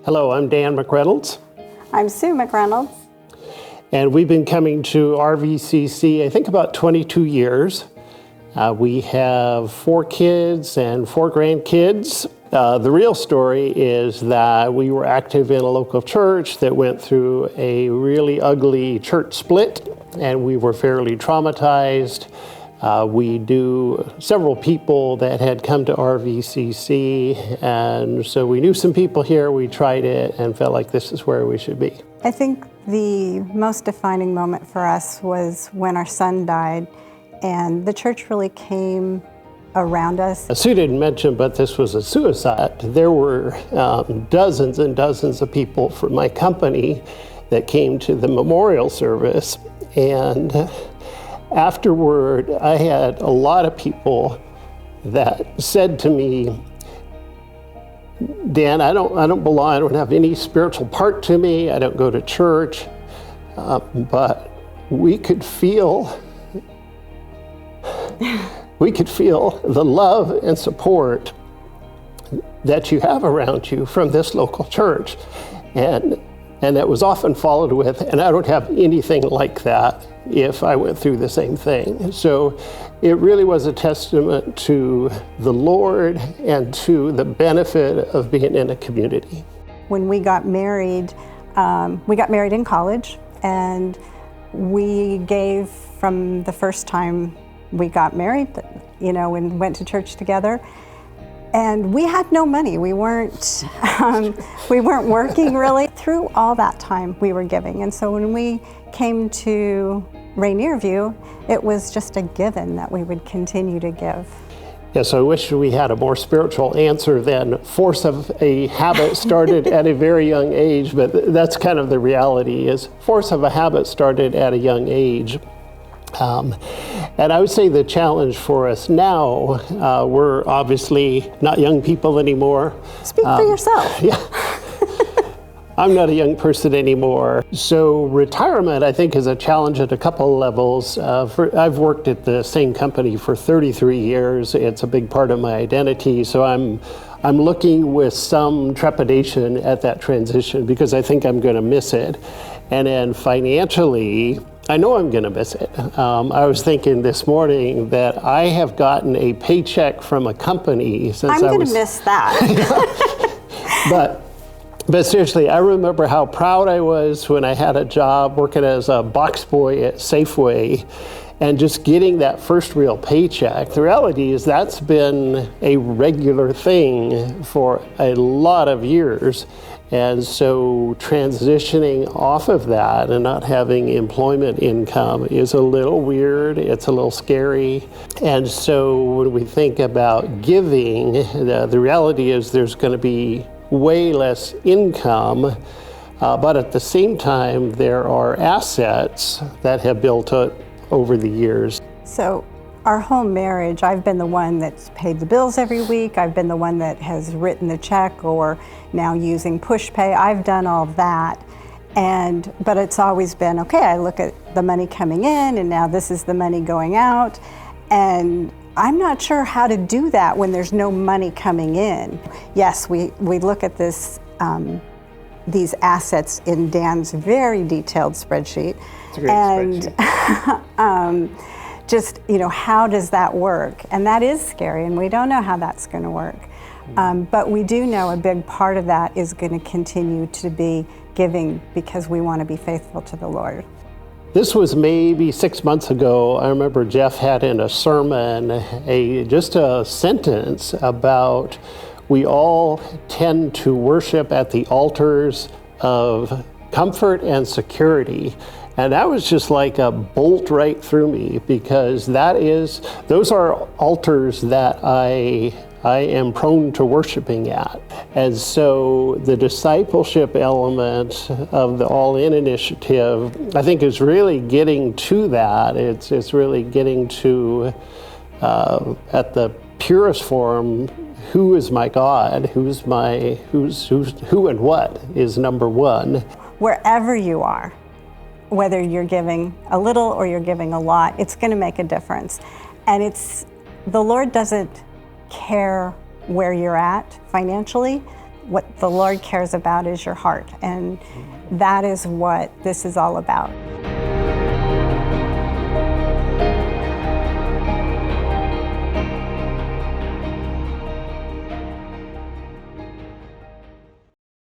Hello, I'm Dan McReynolds. I'm Sue McReynolds. And we've been coming to RVCC, I think about 22 years. We have 4 kids and 4 grandkids. The real story is that we were active in a local church that went through a really ugly church split, and we were fairly traumatized. We knew several people that had come to RVCC, and so we knew some people here. We tried it and felt like this is where we should be. I think the most defining moment for us was when our son died, and the church really came around us. Sue didn't mention, but this was a suicide. There were dozens and dozens of people from my company that came to the memorial service, and afterward, I had a lot of people that said to me, Dan, I don't belong, I don't have any spiritual part to me, I don't go to church, but we could feel the love and support that you have around you from this local church. And that was often followed with, and I don't have anything like that if I went through the same thing. So it really was a testament to the Lord and to the benefit of being in a community. When we got married in college, and we gave from the first time we got married, and went to church together. And we had no money. We weren't working really. Through all that time, we were giving. And so when we came to Rainier View, it was just a given that we would continue to give. Yes, I wish we had a more spiritual answer than force of a habit started at a very young age, but that's kind of the reality, is force of a habit started at a young age. And I would say the challenge for us now, we're obviously not young people anymore. Speak for yourself. Yeah. I'm not a young person anymore. So retirement, I think, is a challenge at a couple of levels. I've worked at the same company for 33 years. It's a big part of my identity. So I'm looking with some trepidation at that transition because I think I'm going to miss it. And then financially, I know I'm going to miss it. I was thinking this morning that I have gotten a paycheck from a company since I'm going to miss that. But seriously, I remember how proud I was when I had a job working as a box boy at Safeway and just getting that first real paycheck. The reality is that's been a regular thing for a lot of years. And so transitioning off of that and not having employment income is a little weird, it's a little scary. And so when we think about giving, the reality is there's going to be way less income, but at the same time, there are assets that have built up over the years. So our whole marriage, I've been the one that's paid the bills every week. I've been the one that has written the check, or now using push pay. I've done all of that. But it's always been, okay, I look at the money coming in, and now this is the money going out. And I'm not sure how to do that when there's no money coming in. Yes, we look at this, these assets in Dan's very detailed spreadsheet. It's a great spreadsheet. Just, how does that work? And that is scary, and we don't know how that's going to work. But we do know a big part of that is going to continue to be giving because we want to be faithful to the Lord. This was maybe 6 months ago. I remember Jeff had in a sermon just a sentence about we all tend to worship at the altars of comfort and security. And that was just like a bolt right through me, because those are altars that I am prone to worshiping at. And so the discipleship element of the All In initiative, I think, is really getting to that. It's really getting to, at the purest form, who is my God? Who and what is number one? Wherever you are, whether you're giving a little or you're giving a lot, it's going to make a difference. And the Lord doesn't care where you're at financially. what the Lord cares about is your heart, and that is what this is all about.